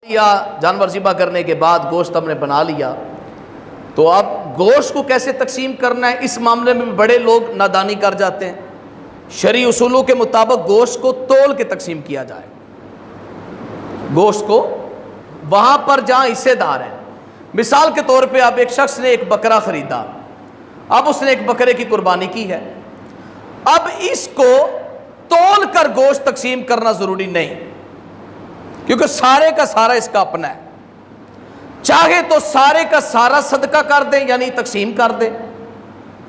یا جانور ذبح کرنے کے بعد گوشت ہم نے بنا لیا، تو اب گوشت کو کیسے تقسیم کرنا ہے، اس معاملے میں بڑے لوگ نادانی کر جاتے ہیں۔ شرعی اصولوں کے مطابق گوشت کو تول کے تقسیم کیا جائے، گوشت کو وہاں پر جہاں حصے دار ہیں۔ مثال کے طور پہ اب ایک شخص نے ایک بکرا خریدا، اب اس نے ایک بکرے کی قربانی کی ہے، اب اس کو تول کر گوشت تقسیم کرنا ضروری نہیں، کیونکہ سارے کا سارا اس کا اپنا ہے۔ چاہے تو سارے کا سارا صدقہ کر دیں یعنی تقسیم کر دیں،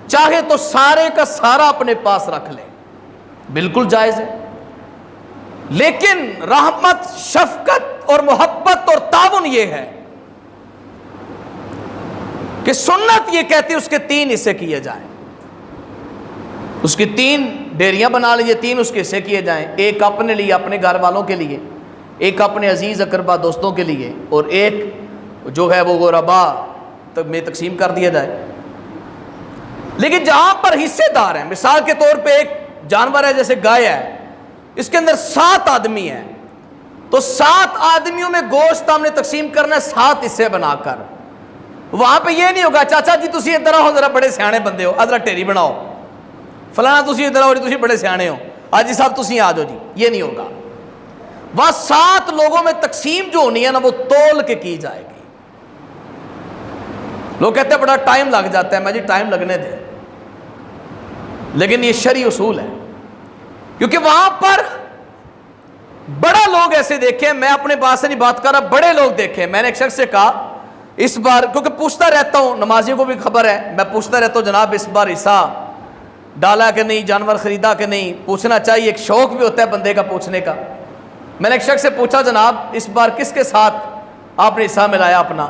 چاہے تو سارے کا سارا اپنے پاس رکھ لیں، بالکل جائز ہے۔ لیکن رحمت، شفقت اور محبت اور تعاون یہ ہے کہ سنت یہ کہتی ہے اس کے 3 حصے کیے جائیں، اس کی 3 ڈیریاں بنا لیجئے، 3 اس کے حصے کیے جائیں، ایک اپنے لیے، اپنے گھر والوں کے لیے، ایک اپنے عزیز اقربا دوستوں کے لیے، اور ایک جو ہے وہ غربا میں تقسیم کر دیا جائے۔ لیکن جہاں پر حصے دار ہیں، مثال کے طور پہ ایک جانور ہے جیسے گائے ہے، اس کے اندر 7 آدمی ہیں، تو 7 آدمیوں میں گوشت ہم نے تقسیم کرنا ہے 7 حصے بنا کر۔ وہاں پہ یہ نہیں ہوگا چاچا جی تسی ادھر آؤ، ذرا بڑے سیانے بندے ہو، ذرا ٹیری بناؤ، فلانا تسی ادھر آؤ، تسی بڑے سیانے ہو، حاجی صاحب تسی آ جاؤ جی، یہ نہیں ہوگا۔ وہاں 7 لوگوں میں تقسیم جو ہونی ہے نا وہ تول کے کی جائے گی۔ لوگ کہتے ہیں بڑا ٹائم لگ جاتا ہے، میں جی ٹائم لگنے دیں، لیکن یہ شرعی اصول ہے، کیونکہ وہاں پر بڑا لوگ ایسے دیکھیں، میں اپنے بات سے نہیں بات کر رہا، بڑے لوگ دیکھیں۔ میں نے ایک شخص سے کہا اس بار، کیونکہ پوچھتا رہتا ہوں، نمازیوں کو بھی خبر ہے، میں پوچھتا رہتا ہوں جناب اس بار حصہ ڈالا کہ نہیں، جانور خریدا کہ نہیں، پوچھنا چاہیے، ایک شوق بھی ہوتا ہے بندے کا پوچھنے کا۔ میں نے ایک شخص سے پوچھا جناب اس بار کس کے ساتھ آپ نے حصہ ملایا اپنا؟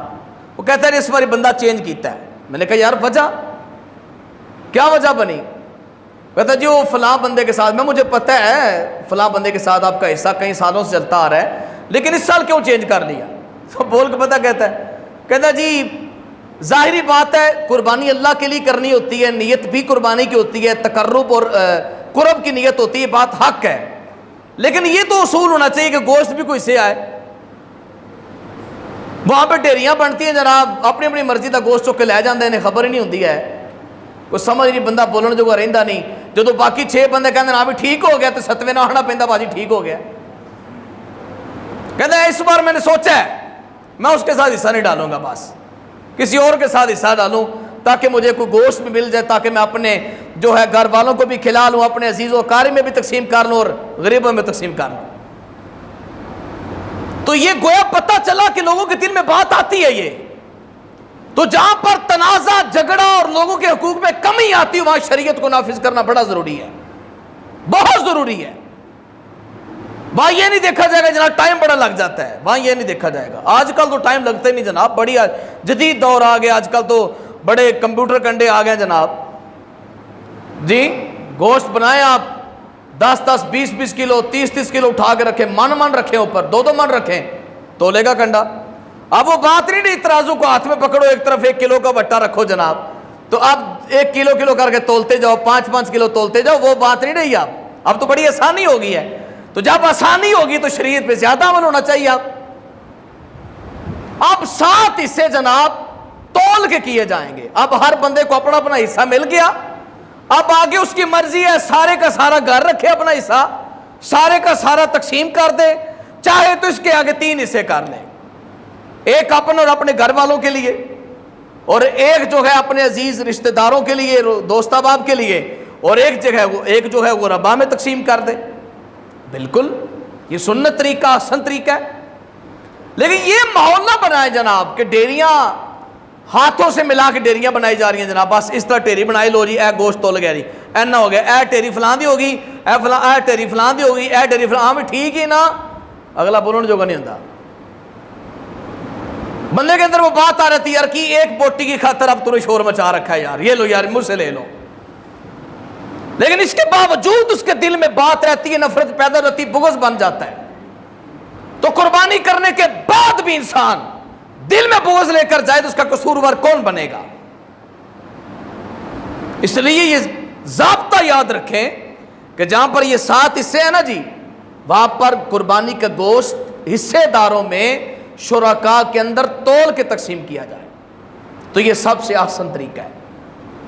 وہ کہتا ہے اس بار بندہ چینج کیتا ہے۔ میں نے کہا یار وجہ کیا وجہ بنی؟ کہتا جی وہ فلاں بندے کے ساتھ، میں مجھے پتہ ہے فلاں بندے کے ساتھ آپ کا حصہ کئی سالوں سے چلتا آ رہا ہے، لیکن اس سال کیوں چینج کر لیا؟ تو بول کے پتہ کہتا جی ظاہری بات ہے قربانی اللہ کے لیے کرنی ہوتی ہے، نیت بھی قربانی کی ہوتی ہے، تقرب اور قرب کی نیت ہوتی ہے، بات حق ہے، لیکن یہ تو اصول ہونا چاہیے کہ گوشت بھی کوئی سے آئے۔ وہاں پہ ڈیریاں بنتی ہیں جناب، اپنی اپنی مرضی کا گوشت چک کے لے جاندے ہیں، خبر ہی نہیں ہوتی ہے، کوئی سمجھ نہیں، بندہ بولنے جو رہندا نہیں۔ جدو باقی 6 بندے کہتے ہیں ہاں بھی ٹھیک ہو گیا تو 7ویں نہ آنا پہندا باجی ٹھیک ہو گیا۔ کہتا ہے اس بار میں نے سوچا ہے میں اس کے ساتھ حصہ نہیں ڈالوں گا، بس کسی اور کے ساتھ حصہ ڈالوں تاکہ مجھے کوئی گوشت بھی مل جائے، تاکہ میں اپنے جو ہے گھر والوں کو بھی کھلا لوں، اپنے عزیز و اقارب میں بھی تقسیم کر لوں اور غریبوں میں تقسیم کر لوں۔ تو یہ گویا پتہ چلا کہ لوگوں کے دل میں بات آتی ہے یہ، تو جہاں پر تنازع، جھگڑا اور لوگوں کے حقوق میں کمی آتی ہے وہاں شریعت کو نافذ کرنا بڑا ضروری ہے، بہت ضروری ہے۔ وہاں یہ نہیں دیکھا جائے گا جناب ٹائم بڑا لگ جاتا ہے، وہاں یہ نہیں دیکھا جائے گا۔ آج کل تو ٹائم لگتا ہی نہیں جناب، بڑی جدید دور آ گیا، آج کل تو بڑے کمپیوٹر کنڈے آ گئے جناب جی۔ گوشت بنائیں آپ 10-10 20-20 کلو 30-30 کلو اٹھا کے رکھیں، من رکھیں، اوپر 2 من رکھیں، تولے گا کنڈا۔ اب وہ بات نہیں ترازو کو ہاتھ میں پکڑو، ایک طرف 1 کلو کا وٹا رکھو جناب، تو اب 1 کلو کر کے تولتے جاؤ، 5-5 کلو تولتے جاؤ، وہ بات نہیں رہی۔ اب تو بڑی آسانی ہو گئی ہے، تو جب آسانی ہوگی تو شریعت پہ زیادہ عمل ہونا چاہیے۔ اب 7 حصے جناب تول کے کیے جائیں گے۔ اب ہر بندے کو اپنا اپنا حصہ مل گیا، اب آگے اس کی مرضی ہے سارے کا سارا گھر رکھے اپنا حصہ، سارے کا سارا تقسیم کر دے، چاہے تو اس کے آگے 3 حصے کر لیں، ایک اپنے اور اپنے گھر والوں کے لیے، اور ایک جو ہے اپنے عزیز رشتہ داروں کے لیے، دوست احباب کے لیے، اور ایک جو ہے وہ غربا میں تقسیم کر دے۔ بالکل یہ سنت طریقہ، آسان طریقہ ہے، لیکن یہ ماحول نہ بنائے جناب کہ ڈیریاں ہاتھوں سے ملا کے ڈیریاں بنائی جا رہی ہیں جناب، بس اس طرح ٹیری بنائی لو جی، اے گوشت تول گیا جی، اینا ہو گیا، اے ٹیری فلاں دی ہوگی، اے ٹیری فلاں دی ہوگی، اے ٹیری فلاں بھی ٹھیک ہی نا، اگلا بولنے جو نہیں ہوتا۔ بندے کے اندر وہ بات آ رہتی ہے یار کی ایک بوٹی کی خاطر اب تو نے شور مچا رکھا ہے یار، یہ لو یار مجھ سے لے لو، لیکن اس کے باوجود اس کے دل میں بات رہتی ہے، نفرت پیدا رہتی، بغض بن جاتا ہے۔ تو قربانی کرنے کے بعد بھی انسان دل میں بغض لے کر جائے تو اس کا قصوروار کون بنے گا؟ اس لیے یہ ضابطہ یاد رکھیں کہ جہاں پر یہ 7 حصے ہیں نا جی، وہاں پر قربانی کا گوشت حصے داروں میں شرکا کے اندر تول کے تقسیم کیا جائے تو یہ سب سے آسان طریقہ ہے،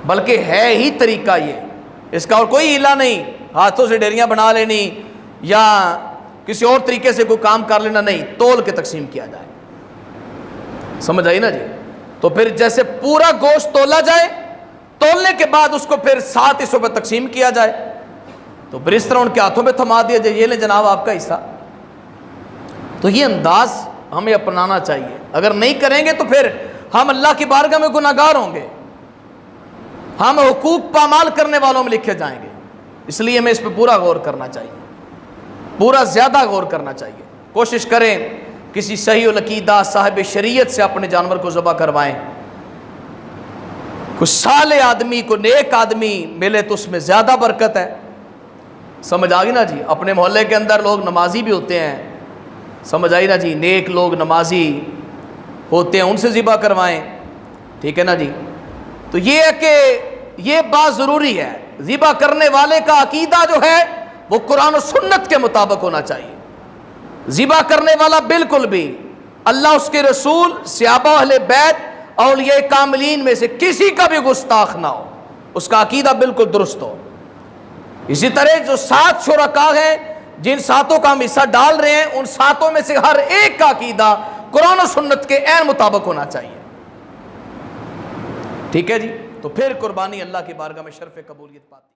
بلکہ ہے ہی طریقہ یہ، اس کا اور کوئی ہیلا نہیں، ہاتھوں سے ڈیریاں بنا لینی یا کسی اور طریقے سے کوئی کام کر لینا، نہیں، تول کے تقسیم کیا جائے۔ سمجھ آئی نا جی؟ تو پھر جیسے پورا گوشت تولا جائے، تولنے کے بعد اس کو پھر 7 حصوں پہ تقسیم کیا جائے، تو پھر اس طرح ان کے ہاتھوں پہ تھما دیا جائے، یہ لیں جناب آپ کا حصہ۔ تو یہ انداز ہمیں اپنانا چاہیے، اگر نہیں کریں گے تو پھر ہم اللہ کی بارگاہ میں گناہگار ہوں گے، ہم حقوق پامال کرنے والوں میں لکھے جائیں گے۔ اس لیے ہمیں اس پہ پورا غور کرنا چاہیے، پورا زیادہ غور کرنا چاہیے۔ کوشش کریں کسی صحیح العقیدہ صاحب شریعت سے اپنے جانور کو ذبح کروائیں، کوئی صالح آدمی کو نیک آدمی ملے تو اس میں زیادہ برکت ہے۔ سمجھ آ گئی نا جی؟ اپنے محلے کے اندر لوگ نمازی بھی ہوتے ہیں، سمجھ آئی نا جی؟ نیک لوگ نمازی ہوتے ہیں، ان سے ذبح کروائیں، ٹھیک ہے نا جی؟ تو یہ ہے کہ یہ بات ضروری ہے، ذبح کرنے والے کا عقیدہ جو ہے وہ قرآن و سنت کے مطابق ہونا چاہیے۔ ذبح کرنے والا بالکل بھی اللہ، اس کے رسول، صحابہ اہل بیت، اولیاء کاملین میں سے کسی کا بھی گستاخ نہ ہو، اس کا عقیدہ بالکل درست ہو۔ اسی طرح جو 7 شرکا ہیں جن 7 کا ہم حصہ ڈال رہے ہیں، ان 7 میں سے ہر ایک کا عقیدہ قرآن و سنت کے عین مطابق ہونا چاہیے، ٹھیک ہے جی؟ تو پھر قربانی اللہ کی بارگاہ میں شرف قبولیت پاتی۔